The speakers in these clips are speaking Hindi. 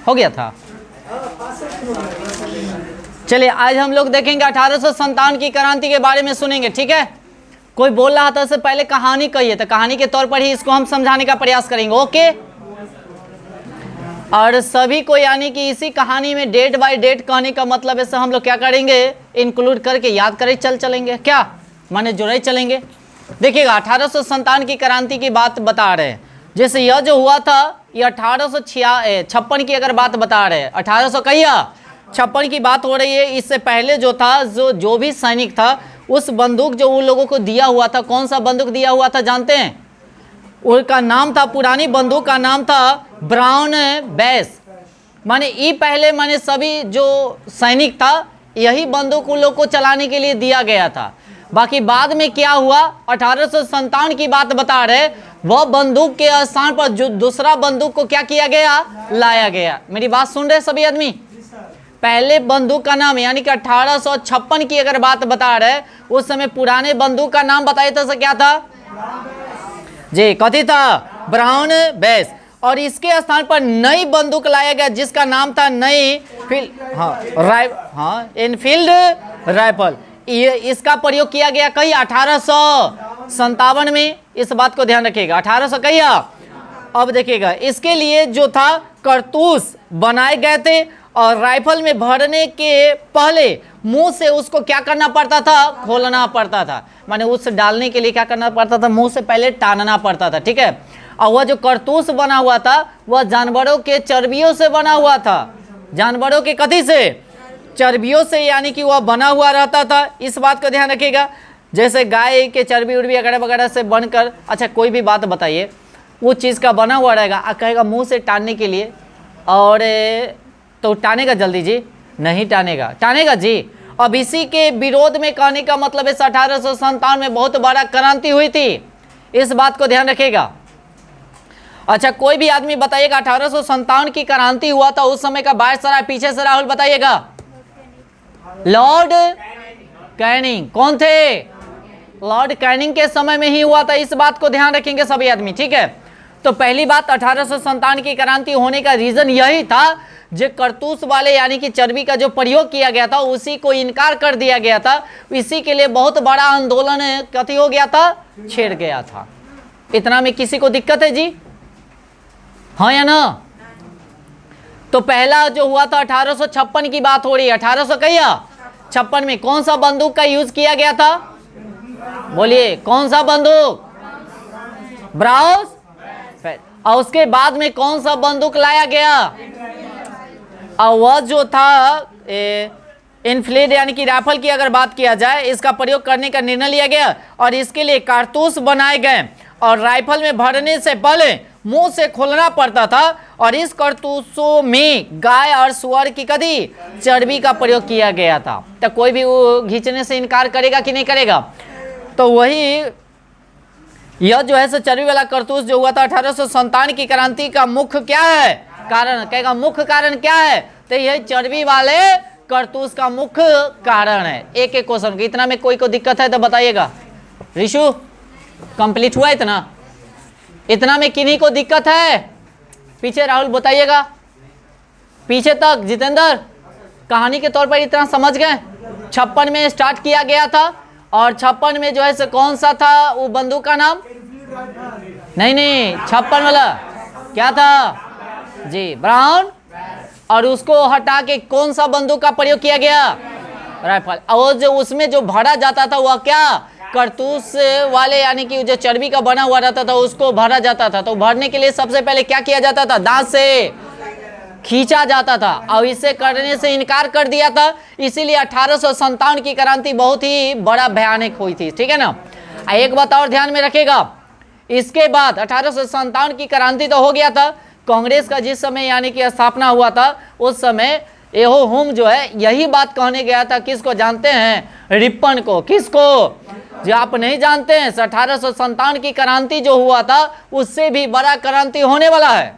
हो गया था। चलिए आज हम लोग देखेंगे 1857 की क्रांति के बारे में सुनेंगे, ठीक है। कोई बोल रहा था इससे पहले कहानी कहिए, तो कहानी के तौर पर ही इसको हम समझाने का प्रयास करेंगे, ओके। और सभी को यानी कि इसी कहानी में डेट बाय डेट कहने का मतलब है हम लोग क्या करेंगे, इंक्लूड करके याद करे चलेंगे, क्या माने जुड़े चलेंगे। देखिएगा 1857 की क्रांति की बात बता रहे हैं। जैसे यह जो हुआ था ये 1856 की अगर बात बता रहे हैं, 1856 की बात हो रही है। इससे पहले जो था जो भी सैनिक था उस बंदूक जो उन लोगों को दिया हुआ था, कौन सा बंदूक दिया हुआ था जानते हैं? उनका नाम था, पुरानी बंदूक का नाम था ब्राउन बेस। माने ये पहले माने सभी जो सैनिक था यही बंदूक उन लोग को चलाने के लिए दिया गया था। बाकी बाद में क्या हुआ, 1857 की बात बता रहे, वह बंदूक के स्थान पर जो दूसरा बंदूक को क्या किया गया, लाया गया। मेरी बात सुन रहे सभी आदमी? पहले बंदूक का नाम यानी कि 1856 की अगर बात बता रहे, उस समय पुराने बंदूक का नाम बताइए तो क्या था जी, कथी था? Brown base. और इसके स्थान पर नई बंदूक लाया गया जिसका नाम था इनफील्ड राइफल। ये इसका प्रयोग किया गया कहीं 1857 में, इस बात को ध्यान रखिएगा, 1800 कहिए। अब देखिएगा इसके लिए जो था कारतूस बनाए गए थे और राइफल में भरने के पहले मुंह से उसको क्या करना पड़ता था, खोलना पड़ता था। माने उस डालने के लिए क्या करना पड़ता था, मुंह से पहले टानना पड़ता था, ठीक है। और वह जो कारतूस बना हुआ था वह जानवरों के चर्बियों से बना हुआ था। जानवरों के कथी से? चर्बियों से, यानी कि वह बना हुआ रहता था। इस बात को ध्यान रखिएगा। जैसे गाय के चर्बी उर्बी वगैरह वगैरह से बनकर, अच्छा कोई भी बात बताइए, वो चीज़ का बना हुआ रहेगा, कहेगा मुंह से टानने के लिए, और तो टानेगा जल्दी जी? नहीं टानेगा, टानेगा जी। अब इसी के विरोध में कहने का मतलब है 1857 में बहुत बड़ा क्रांति हुई थी, इस बात को ध्यान रखिएगा। अच्छा कोई भी आदमी बताइएगा 1857 की क्रांति हुआ था उस समय का वायसराय पीछे से, राहुल बताइएगा। Lord Canning. कौन थे? लॉर्ड कैनिंग के समय में ही हुआ था, इस बात को ध्यान रखेंगे सभी आदमी, ठीक है। तो पहली बात 1857 की क्रांति होने का रीजन यही था, जो कारतूस वाले यानी कि चर्बी का जो प्रयोग किया गया था उसी को इनकार कर दिया गया था। इसी के लिए बहुत बड़ा आंदोलन कथी हो गया था, छेड़ गया था। इतना में किसी को दिक्कत है जी? हाँ या ना? तो पहला जो हुआ था 1856 की बात हो रही है, 1856 में कौन सा बंदूक का यूज किया गया था, बोलिए कौन सा बंदूक? ब्राउन। और उसके बाद में कौन सा बंदूक लाया गया, और वह जो था इनफ्लेड यानी कि राइफल की अगर बात किया जाए, इसका प्रयोग करने का निर्णय लिया गया और इसके लिए कारतूस बनाए गए और राइफल में भरने से पहले मुंह से खोलना पड़ता था। और इस कारतूसों में गाय और सुअर की कदी चर्बी का प्रयोग किया गया था। तो कोई भी वो खींचने से इनकार करेगा कि नहीं करेगा? तो वही यह जो है सो चर्बी वाला कारतूस जो हुआ था 1857 की क्रांति का मुख्य क्या है कारण, कहेगा मुख्य कारण क्या है, तो यह चर्बी वाले कारतूस का मुख्य कारण है। एक एक क्वेश्चन, इतना में कोई को दिक्कत है तो बताइएगा। ऋषु कंप्लीट हुआ इतना? इतना में किन्हीं को दिक्कत है? पीछे राहुल बताइएगा, पीछे तक। जितेंद्र कहानी के तौर पर इतना समझ गए? 56 में स्टार्ट किया गया था और 56 में जो है से कौन सा था वो बंदूक का नाम? नहीं 56 वाला क्या था जी, ब्राउन। और उसको हटा के कौन सा बंदूक का प्रयोग किया गया, राइफल। और जो उसमें जो भरा जाता था वह क्या, कारतूस वाले यानी कि जो चर्बी का बना हुआ रहता था उसको भरा जाता था। तो भरने के लिए सबसे पहले क्या किया जाता था, दांत से खींचा जाता था और इसे करने से इनकार कर दिया था। इसीलिए 1857 की क्रांति बहुत ही बड़ा भयानक हुई थी, ठीक है ना। एक बात और ध्यान में रखेगा, इसके बाद 1857 की क्रांति तो हो गया था, कांग्रेस का जिस समय यानी कि स्थापना हुआ था उस समय एहो हुम जो है यही बात कहने गया था। किसको जानते हैं? रिपन को। किसको? जो आप नहीं जानते हैं, 1857 की क्रांति जो हुआ था उससे भी बड़ा क्रांति होने वाला है।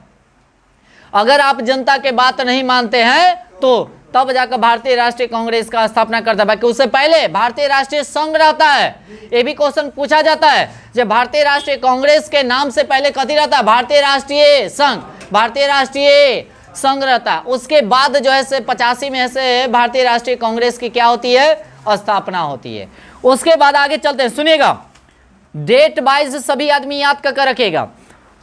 अगर आप जनता के बात नहीं मानते हैं तो तब जाकर भारतीय राष्ट्रीय कांग्रेस का स्थापना करता है। उससे पहले भारतीय राष्ट्रीय संघ रहता है। ये भी क्वेश्चन पूछा जाता है, जब भारतीय राष्ट्रीय कांग्रेस के नाम से पहले कथी रहता है? भारतीय राष्ट्रीय संघ, भारतीय राष्ट्रीय संघ रहता है। उसके बाद जो है से 85 में से भारतीय राष्ट्रीय कांग्रेस की क्या होती है? स्थापना होती है। उसके बाद आगे चलते हैं, सुनिएगा, डेट वाइज सभी आदमी याद कर रखेगा।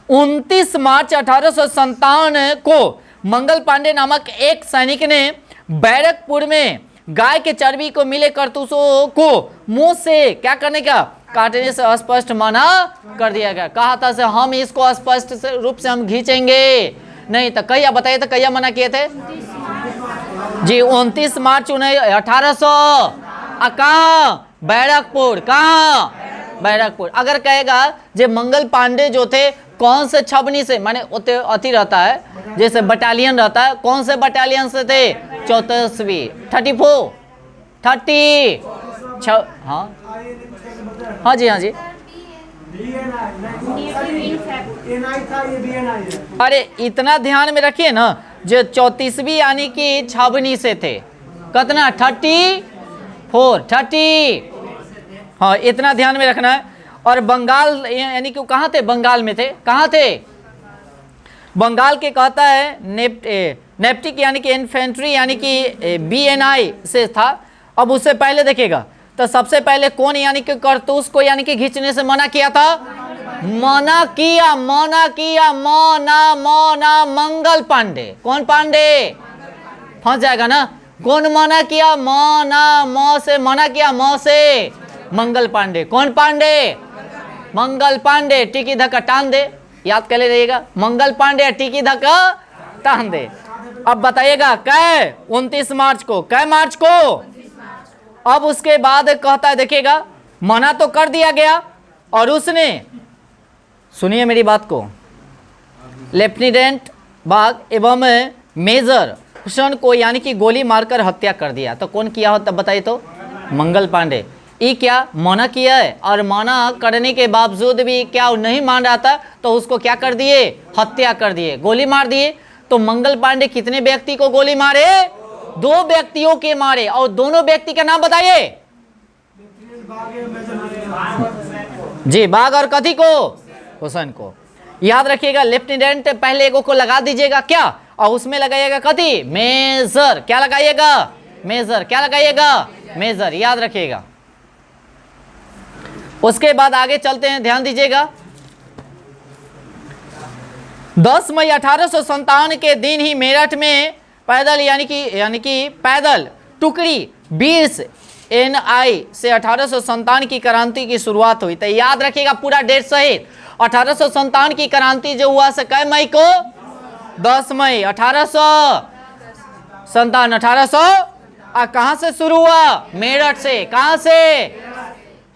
29 मार्च 1857 को मंगल पांडे नामक एक सैनिक ने बैरकपुर में गाय के चर्बी को मिले कारतूसों को मुंह से क्या करने का? काटने से स्पष्ट मना कर दिया गया। कहा था से हम इसको स्पष्ट रूप से हम खींचेंगे नहीं। तो कहिया बताइए, तो कहिया मना किए थे जी? 29 मार्च 1800। कहाँ? बैरकपुर। कहाँ? बैरकपुर। अगर कहेगा जे मंगल पांडे जो थे कौन से छबनी से, माने अति रहता है जैसे बटालियन रहता है, कौन से बटालियन से थे? 34वीं 34 हाँ जी, हाँ जी। अरे इतना ध्यान में रखिए ना, जो 34वीं यानी कि छबनी से थे। कितना? 30। हाँ, इतना ध्यान में रखना है। और बंगाल यानी कि कहाँ थे? बंगाल में थे। कहाँ थे? बंगाल के कहता है नेप्टिक यानी कि इन्फेंट्री यानी कि BNI से था। अब उससे पहले देखेगा तो सबसे पहले कौन यानी कि कारतूस को यानी कि खींचने से मना किया था? मना किया मंगल पांडे। कौन पांडे? फंस जाएगा ना। कौन मना किया? म से मना किया, म से मंगल पांडे। कौन पांडे? मंगल पांडे। टिकी धक्का टान दे, याद कर ले रहिएगा, मंगल पांडे टिकी धक्का टान दे। अब बताइएगा कै? 29 मार्च को। कै मार्च को? अब उसके बाद कहता है, देखिएगा, मना तो कर दिया गया और उसने, सुनिए मेरी बात को, लेफ्टिनेंट बाग एवं मेजर हुसैन को यानी कि गोली मारकर हत्या कर दिया। तो कौन किया हो तब बताइए तो? मंगल पांडे। ये क्या मना किया है, और मना करने के बावजूद भी क्या नहीं मान रहा था, तो उसको क्या कर दिए? हत्या कर दिए, गोली मार दिए। तो मंगल पांडे कितने व्यक्ति को गोली मारे? 2 व्यक्तियों के मारे। और दोनों व्यक्ति का नाम बताइए जी। बाग और कथी को? हुसैन को। याद रखिएगा, लेफ्टिनेंट पहले एगो को लगा दीजिएगा क्या, और उसमें लगाइएगा कथी? मेजर। क्या लगाइएगा? मेजर। क्या लगाइएगा? मेजर। याद रखिएगा। उसके बाद आगे चलते हैं, ध्यान दीजिएगा। 10 मई 1857 के दिन ही मेरठ में पैदल यानी कि पैदल टुकड़ी 20 NI से 1857 की क्रांति की शुरुआत हुई। तो याद रखिएगा पूरा डेट सहित। 1857 की क्रांति जो हुआ से कै मई को? 10 मई 1857। 1800 कहाँ से शुरू हुआ? मेरठ से। कहाँ से?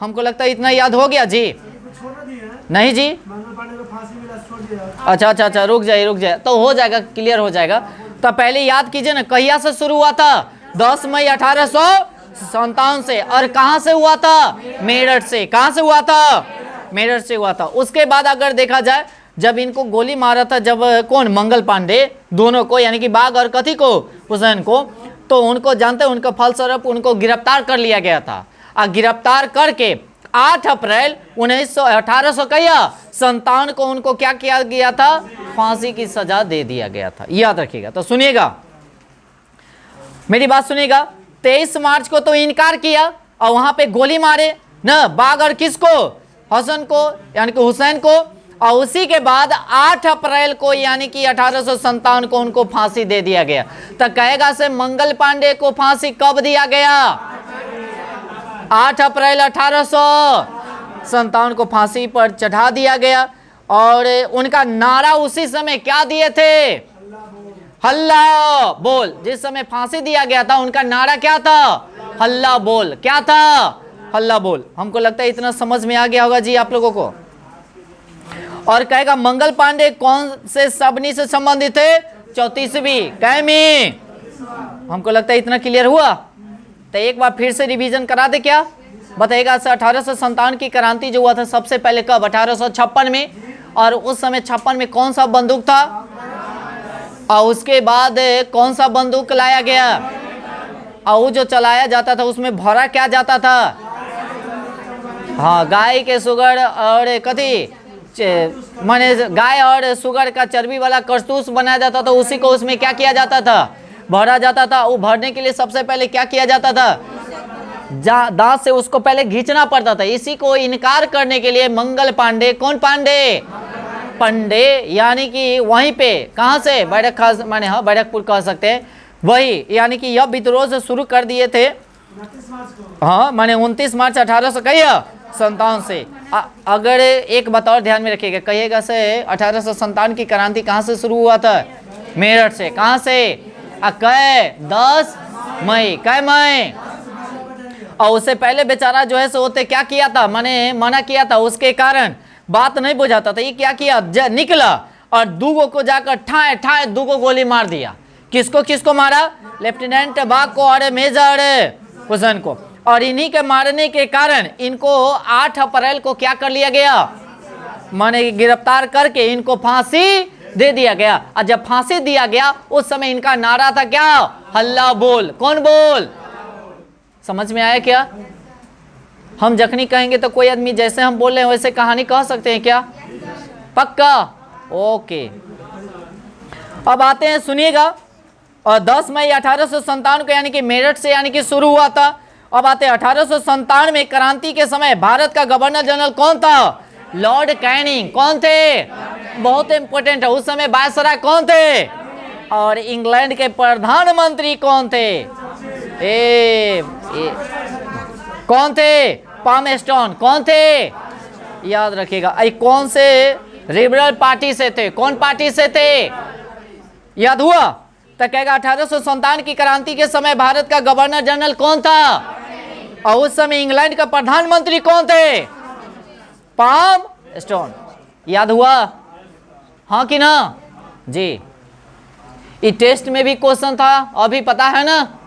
हमको लगता है इतना याद हो गया जी। नहीं जी, अच्छा, रुक जाए तो हो जाएगा, क्लियर हो जाएगा। तो पहले याद कीजिए ना, कहिया से शुरू हुआ था? 10 मई 1857 से। और कहाँ से हुआ था? मेरठ से। कहाँ से हुआ था? मेरठ से हुआ था। उसके बाद अगर देखा जाए, जब इनको गोली मारा था, जब कौन? मंगल पांडे, दोनों को यानी कि बाग और कथी को? हुसैन को। तो उनको जानते, उनका फलस्वरूप उनको गिरफ्तार कर लिया गया था। और गिरफ्तार करके 8 अप्रैल 1857 को उनको क्या किया गया था? फांसी की सजा दे दिया गया था। याद रखिएगा। तो सुनिएगा, मेरी बात सुनिएगा। 23 मार्च को तो इनकार किया और वहां पे गोली मारे ना, बाग और किसको? हसन को यानी कि हुसैन को। और उसी के बाद 8 अप्रैल को यानी कि 1857 को उनको फांसी दे दिया गया। तो कहेगा से मंगल पांडे को फांसी कब दिया गया? 8 अप्रैल 1857 को फांसी पर चढ़ा दिया गया। और उनका नारा उसी समय क्या दिए थे? हल्ला बोल। जिस समय फांसी दिया गया था उनका नारा क्या था? हल्ला बोल। क्या था? हल्ला बोल। हमको लगता है इतना समझ में आ गया होगा जी आप लोगों को। और कहेगा मंगल पांडे कौन से सबनी से संबंधित थे? 34वीं कैमी। हमको लगता है इतना क्लियर हुआ। तो एक बार फिर से रिवीजन करा दे क्या? बताइएगा। 1857 की क्रांति जो हुआ था सबसे पहले कब? 1856 में। और उस समय 56 में कौन सा बंदूक था? और उसके बाद कौन सा बंदूक लाया गया? और वो जो चलाया जाता था उसमें भरा क्या जाता था? हाँ, गाय के सुगर और कथी माने गाय और सुगर का चर्बी वाला करतूस बनाया जाता था, उसी को उसमें क्या किया जाता था? भरा जाता था। वो भरने के लिए सबसे पहले क्या किया जाता था? दांत से उसको पहले घींचना पड़ता था। इसी को इनकार करने के लिए मंगल पांडे, कौन पांडे? पंडे, यानी कि वहीं पे कहाँ से बैरक खास माने हाँ बैरकपुर कह सकते हैं, वही यानी कि यह विद्रोह से शुरू कर दिए थे। हाँ माने 29 मार्च 1857 से। अगर एक बात और ध्यान में रखिएगा, कहिएगा से 1857 की क्रांति कहाँ से शुरू हुआ था? मेरठ से। कहाँ से? कै 10 मई, कै मई। और उससे पहले बेचारा जो है सो होते क्या किया था, माने मना किया था, उसके कारण बात नहीं बुझाता था। ये क्या किया, निकला और दूगो को जाकर ठाए ठाए दूगो गोली मार दिया। किसको किसको मारा? लेफ्टिनेंट बाग को और मेजर हुसैन को। और इन्हीं के मारने के कारण इनको 8 अप्रैल को क्या कर लिया गया, माने गिरफ्तार करके इनको फांसी दे दिया गया। और जब फांसी दिया गया उस समय इनका नारा था क्या? हल्ला बोल। कौन बोल? समझ में आया क्या? हम जखनी कहेंगे तो कोई आदमी जैसे हम बोल रहे हैं वैसे कहानी कह सकते हैं क्या? पक्का? ओके। अब आते हैं, सुनिएगा। और 10 मई 1857 को यानी कि मेरठ से यानी कि शुरू हुआ था। अब आते हैं 1857 में क्रांति के समय भारत का गवर्नर जनरल कौन था? Lord Canning. कौन थे? बहुत इंपॉर्टेंट है। उस समय वायसराय कौन थे? और इंग्लैंड के प्रधानमंत्री कौन थे? कौन थे? पामस्टोन। कौन थे? याद रखिएगा। कौन से लिबरल पार्टी से थे? कौन पार्टी से थे? याद हुआ? तो कहेगा 1857 की क्रांति के समय भारत का गवर्नर जनरल कौन था? और उस समय इंग्लैंड का प्रधानमंत्री कौन थे? पामस्टोन। याद हुआ? हाँ कि ना? जी। ये टेस्ट में भी क्वेश्चन था, अभी पता है ना?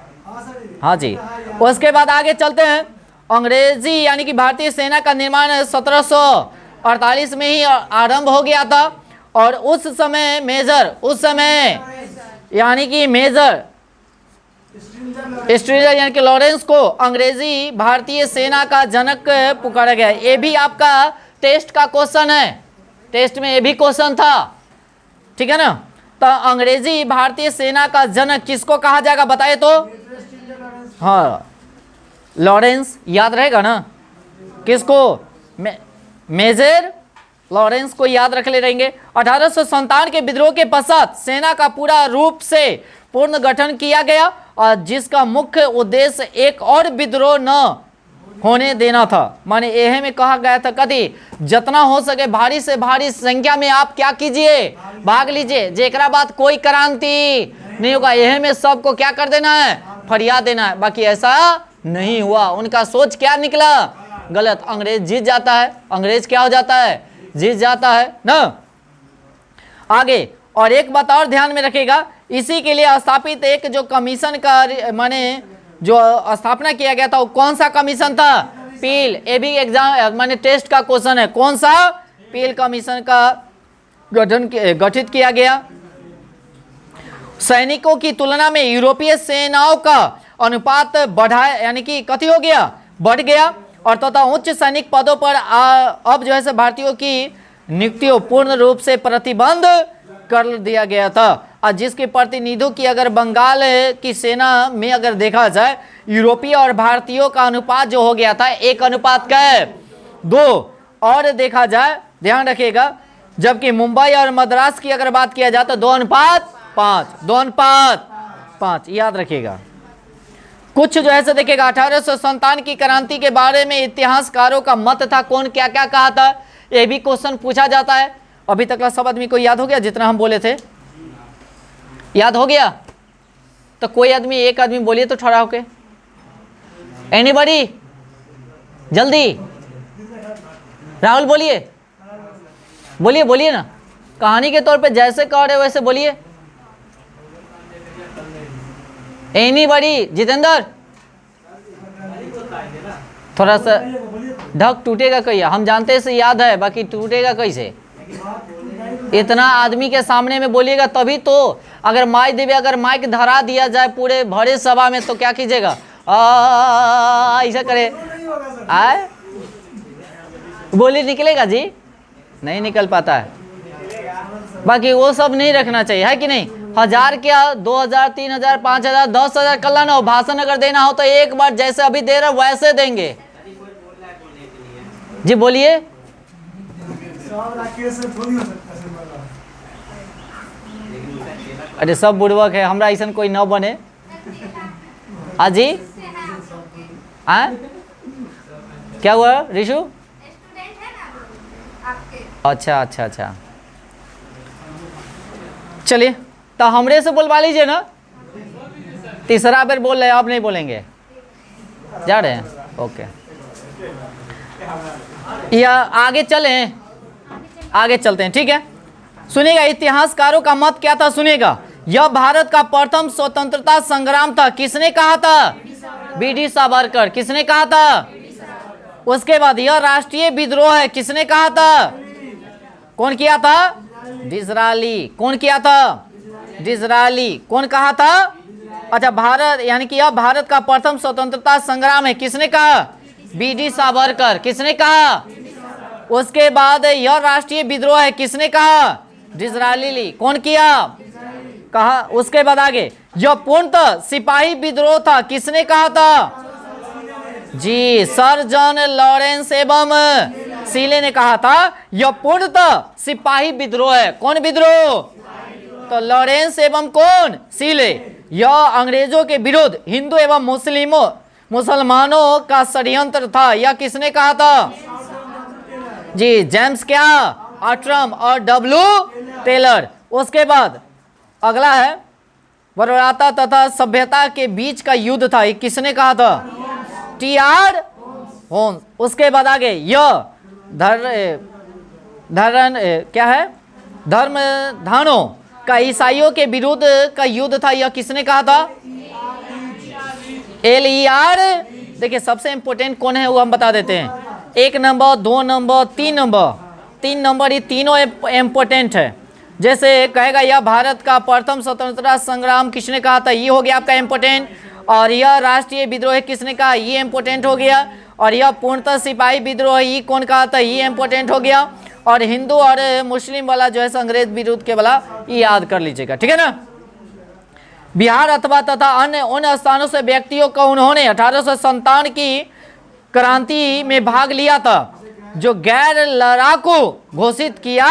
हाँ जी। उसके बाद आगे चलते हैं। अंग्रेजी यानी कि भारतीय सेना का निर्माण 1748 में ही आरंभ हो गया था। और उस समय मेजर, उस समय यानी कि मेजर स्ट्रिंजर यानी कि लॉरेंस को अंग्रेजी भारतीय सेना का जनक पुकारा गया। ये भी आपका टेस्ट का क्वेश्चन है, टेस्ट में ये भी क्वेश्चन था, ठीक है ना? तो अंग्रेजी भारतीय सेना का जनक किसको कहा जाएगा बताइए तो? हाँ, लॉरेंस। याद रहेगा ना? किसको? मेजर लॉरेंस को याद रख ले रहेंगे। 1857 के विद्रोह के पश्चात सेना का पूरा रूप से पूर्ण गठन किया गया और जिसका मुख्य उद्देश्य एक और विद्रोह न होने देना था। माने यह में कहा गया था कभी जितना हो सके भारी से भारी संख्या में आप क्या कीजिए, भाग लीजिए, जेकरा बाद कोई क्रांति नहीं होगा। यह में सबको क्या कर देना है, फरिया देना है। बाकी ऐसा नहीं हुआ। उनका सोच क्या निकला, गलत। अंग्रेज जीत जाता है, अंग्रेज क्या हो जाता है, जीत जाता है ना। आगे और एक बात और ध्यान में रखिएगा, इसी के लिए स्थापित एक जो कमीशन का माने जो स्थापना किया गया था वो कौन सा कमीशन था, पील। ये भी एग्जाम माने टेस्ट का क्वेश्चन है, कौन सा, पील कमीशन का गठित किया गया। सैनिकों की तुलना में यूरोपीय सेनाओं का अनुपात बढ़ाया यानी कि कथी हो गया, बढ़ गया। और तथा उच्च सैनिक पदों पर अब जो है भारतीयों की नियुक्तियों पूर्ण रूप से प्रतिबंध कर दिया गया था। और जिसके प्रतिनिधियों की अगर बंगाल की सेना में अगर देखा जाए, यूरोपीय और भारतीयों का अनुपात जो हो गया था 1:2। और देखा जाए, ध्यान रखिएगा, जबकि मुंबई और मद्रास की अगर बात किया जाए तो 2:5, 2:5। याद रखिएगा। कुछ जो है देखिएगा 1857 की क्रांति के बारे में इतिहासकारों का मत था, कौन क्या क्या कहा था, यह भी क्वेश्चन पूछा जाता है। अभी तक का सब आदमी को याद हो गया जितना हम बोले थे, याद हो गया? तो कोई आदमी, एक आदमी बोलिए तो ठहरा होके, एनीबॉडी, जल्दी। राहुल बोलिए, बोलिए बोलिए ना, कहानी के तौर पे जैसे कह रहे वैसे बोलिए। एनीबॉडी, जितेंद्र, थोड़ा सा ढक टूटेगा कैसे, हम जानते से याद है, बाकी टूटेगा कैसे? इतना आदमी के सामने में बोलिएगा तभी तो। अगर माई देवी अगर माइक धरा दिया जाए पूरे भरे सभा में तो क्या कीजिएगा? ऐसा करे आए बोली निकलेगा जी? नहीं निकल पाता है। बाकी वो सब नहीं रखना चाहिए, है कि नहीं? 1000 क्या 2000 3000 5000 10,000 कल्याण हो, भाषण अगर देना हो तो एक बार जैसे अभी दे रहे वैसे देंगे जी। बोलिए। अरे सब बुड़वक है, हमरा ऐसा कोई न बने। अजी क्या हुआ रिशु? अच्छा अच्छा अच्छा, चलिए तो हमरे से बोलवा लीजिए ना। तीसरा बार बोल रहे हैं, आप नहीं बोलेंगे, जा रहे हैं? ओके, या आगे चलें? आगे चलते हैं, ठीक है। सुनिएगा, इतिहासकारों का मत क्या था, सुनिएगा। यह भारत का प्रथम स्वतंत्रता संग्राम था। किसने कहा था? बीडी सावरकर। किसने कहा था? उसके बाद यह राष्ट्रीय विद्रोह है। किसने कहा था? कौन किया था? डिज़राली। कौन किया था? डिज़राली। कौन कहा था? अच्छा, भारत यानी कि यह भारत का प्रथम स्वतंत्रता संग्राम है। किसने कहा? बीडी सावरकर। किसने कहा? उसके बाद यह राष्ट्रीय विद्रोह है। किसने कहा? डिज़राली। कौन किया? कहा। उसके बाद आगे यह पूर्णतः सिपाही विद्रोह था। किसने कहा था? जी, सर जॉन लॉरेंस एवं सीले ने कहा था यह पूर्णतः सिपाही विद्रोह है। कौन विद्रोह? तो लॉरेंस एवं कौन? सीले। यह अंग्रेजों के विरुद्ध हिंदू एवं मुसलमानों का षड्यंत्र था। यह किसने कहा था? जी, जेम्स क्या? आर्ट्रम और डब्ल्यू टेलर। उसके बाद अगला है बर्बरता तथा सभ्यता के बीच का युद्ध था। ये किसने कहा था? टी.आर. होम्स। उसके बाद आगे यह क्या है? धर्मधानों का ईसाइयों के विरुद्ध का युद्ध था। यह किसने कहा था? LER। देखिए सबसे इंपोर्टेंट कौन है वो हम बता देते हैं। 1 नंबर 2 नंबर 3 नंबर 3 नंबर, ये तीनों इंपोर्टेंट है। जैसे कहेगा यह भारत का प्रथम स्वतंत्रता संग्राम किसने कहा था? ये हो गया आपका इंपोर्टेंट। और यह राष्ट्रीय विद्रोह किसने कहा? ये इंपोर्टेंट हो गया। और यह पूर्णतः सिपाही विद्रोह ये कौन कहा था? ये इंपोर्टेंट हो गया। और हिंदू और मुस्लिम वाला जो है अंग्रेज विरुद्ध के वाला ये याद कर लीजिएगा, ठीक है ना। बिहार अथवा तथा अन्य उन स्थानों से व्यक्तियों को उन्होंने 1857 की क्रांति में भाग लिया था जो गैर लड़ाकू घोषित किया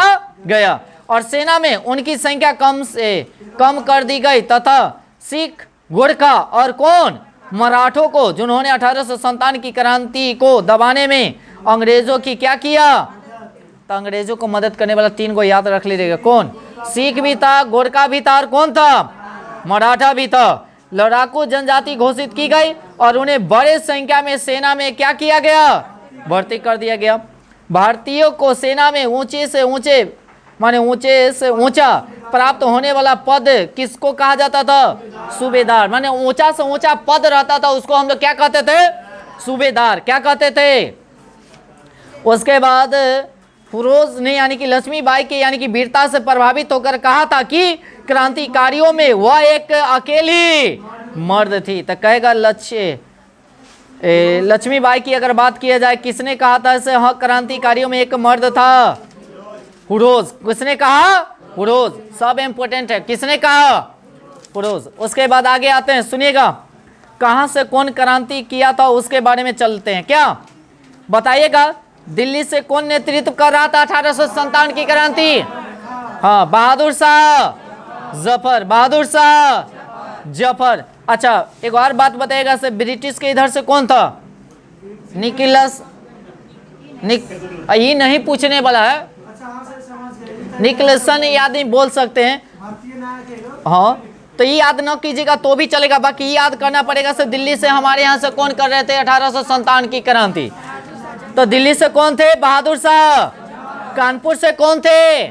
गया और सेना में उनकी संख्या कम से कम कर दी गई तथा सिख, गोरखा और कौन? मराठों को, जिन्होंने 1857 की क्रांति को दबाने में अंग्रेजों की क्या किया? तो अंग्रेजों को मदद करने वाला 3 को याद रख लीजिएगा। कौन? सिख भी था, गोरखा भी था और कौन था? मराठा भी था। लड़ाकू जनजाति घोषित की गई और उन्हें बड़े संख्या में सेना में क्या किया गया? भर्ती कर दिया गया। भारतीयों को सेना में ऊंचे से ऊंचा प्राप्त होने वाला पद किसको कहा जाता था? सूबेदार। माने ऊंचा से ऊंचा पद रहता था उसको हम लोग क्या कहते थे? सूबेदार। क्या कहते थे? उसके बाद फिरोज ने यानी कि लक्ष्मीबाई के यानी कि वीरता से प्रभावित होकर कहा था कि क्रांतिकारियों में वह एक अकेली मर्द थी। तो कहेगा लक्ष्मीबाई की अगर बात किया जाए किसने कहा था इसे? हाँ, क्रांतिकारियों में एक मर्द था, फिरोज। किसने कहा? फिरोज। सब इंपोर्टेंट है। किसने कहा? फिरोज। उसके बाद आगे आते हैं, सुनिएगा कहां से कौन क्रांति किया था उसके बारे में चलते हैं। क्या बताइएगा? दिल्ली से कौन नेतृत्व कर रहा था 1857 की क्रांति? हाँ, बहादुर शाह जफर। बहादुर शाह जफर। अच्छा, एक और बात बताइएगा से ब्रिटिश के इधर से कौन था? ये नहीं पूछने वाला है। निकलसन याद नहीं बोल सकते हैं। हाँ, तो ये याद न कीजिएगा तो भी चलेगा, बाकी ये याद करना पड़ेगा से दिल्ली से हमारे यहाँ से कौन कर रहे थे 1857 की क्रांति? तो दिल्ली से कौन थे? बहादुर शाह। कानपुर से कौन थे?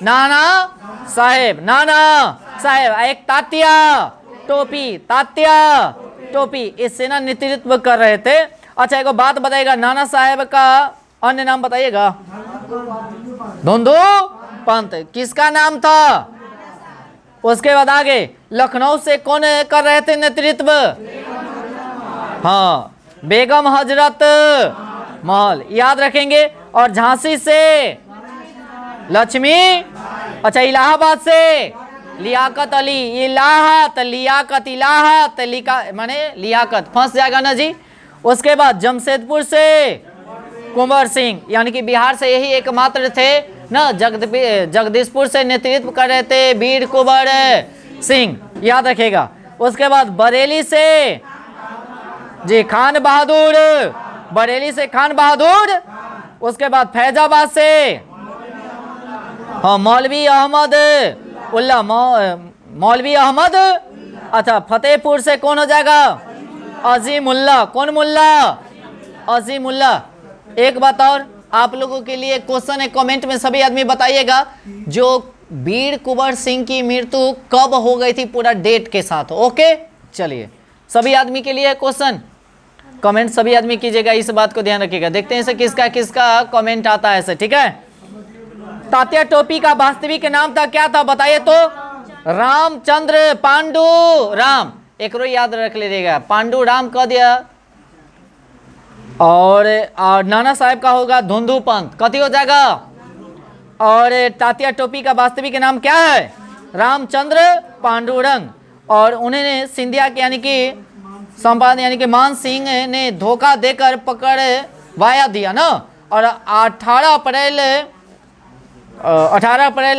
नाना साहेब। नाना साहेब। एक तात्या टोपी। तात्या टोपी इस सेना नेतृत्व कर रहे थे। अच्छा, एक बात बताइएगा, नाना साहेब का अन्य नाम बताइएगा। धुंधु पंत किसका नाम था? उसके बाद आगे लखनऊ से कौन कर रहे थे नेतृत्व? हाँ, बेगम हजरत महल, याद रखेंगे। और झांसी से लक्ष्मी, अच्छा इलाहाबाद से लियाकत अली, इलाहत लियाकत, इलाहत माने लियाकत, फंस जाएगा ना जी। उसके बाद जमशेदपुर से कुंवर सिंह, यानी कि बिहार से यही एकमात्र थे ना। जगदीशपुर से नेतृत्व कर रहे थे वीर कुंवर सिंह, याद रखेगा। उसके बाद बरेली से जी खान बहादुर, बरेली से खान बहादुर। उसके बाद फैजाबाद से हाँ मौलवी अहमद उल्ला, मौलवी अहमद। अच्छा फतेहपुर से कौन हो जाएगा? अजीमुल्ला, कौन मुल्ला? अजीमुल्ला। एक बात और आप लोगों के लिए क्वेश्चन है, कमेंट में सभी आदमी बताइएगा, जो वीर कुंवर सिंह की मृत्यु कब हो गई थी पूरा डेट के साथ। ओके, चलिए सभी आदमी के लिए क्वेश्चन, कमेंट सभी आदमी कीजिएगा, इस बात को ध्यान रखिएगा। देखते हैं इसे किसका किसका कमेंट आता है ऐसे, ठीक है। तात्या टोपी का वास्तविक नाम था, क्या था बताइए तो? रामचंद्र पांडु राम, एक रो याद रख लीजिएगा, पांडु राम कह दिया। और नाना साहब का होगा धुंधु पंत, कथी हो जाएगा? और तात्या टोपी का वास्तविक नाम क्या है? रामचंद्र पांडुरंग। और उन्होंने सिंधिया के यानी कि संपादक यानी कि मान सिंह ने धोखा देकर पकड़वाया दिया ना। और 18 अप्रैल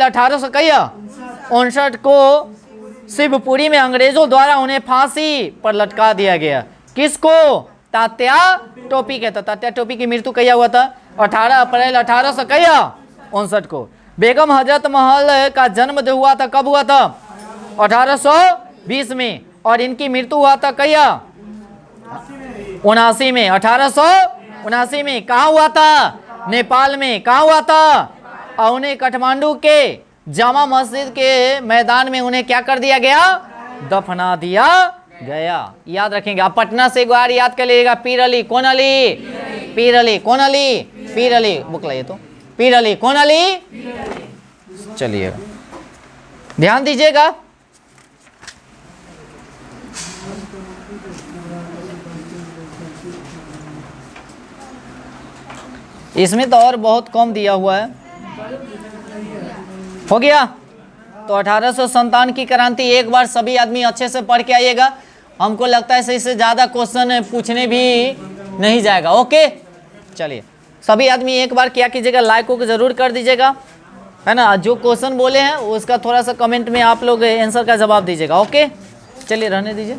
1859 को शिवपुरी में अंग्रेजों द्वारा उन्हें फांसी पर लटका दिया गया। किसको? तात्या टोपी के। तात्या टोपी की मृत्यु कहिया हुआ था? 18 अप्रैल 1859 को। बेगम हजरत महल का जन्म जो हुआ था कब हुआ था? 1820 में। और इनकी मृत्यु हुआ था कहिया? 79 में। 1879 में। कहाँ हुआ था? नेपाल में। कहाँ हुआ था? और उन्हें काठमांडू के जामा मस्जिद के मैदान में उन्हें क्या कर दिया गया? दफना दिया गया। याद रखेंगे। आप पटना से एक बार याद कर लीजिएगा, पीर अली। कौन अली? पीर अली। कौन अली? पीर अली। बुक लाइए तो, पीर अली। कौन अली? चलिए ध्यान दीजिएगा। इसमें तो और बहुत कम दिया हुआ है। हो गया। तो 1857 की क्रांति एक बार सभी आदमी अच्छे से पढ़ के आइएगा। हमको लगता है इससे ज़्यादा क्वेश्चन पूछने भी नहीं जाएगा। ओके, चलिए सभी आदमी एक बार क्या कीजिएगा, लाइक को जरूर कर दीजिएगा, है ना। जो क्वेश्चन बोले हैं उसका थोड़ा सा कमेंट में आप लोग आंसर का जवाब दीजिएगा। ओके, चलिए रहने दीजिए।